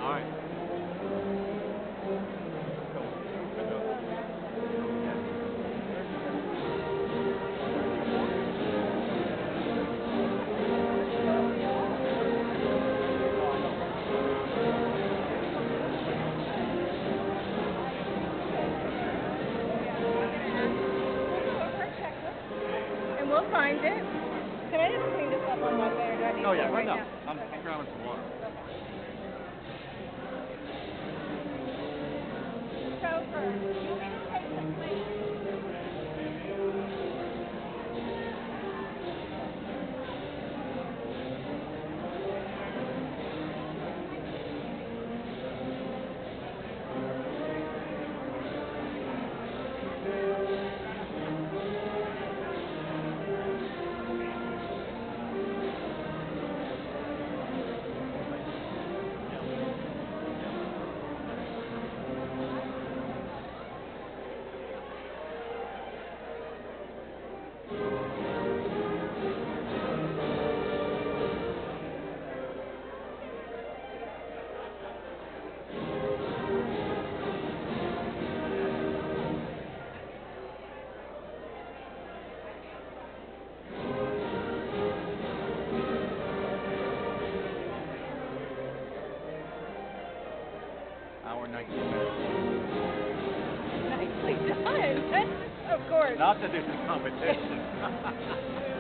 All right. And we'll find it. Can I just clean this up on Monday, or do I need to do it right now? I'm grabbing some water. Chauffeur, you can take the plate. Hour 19 minutes. Nicely done. Of course. Not to do the competition.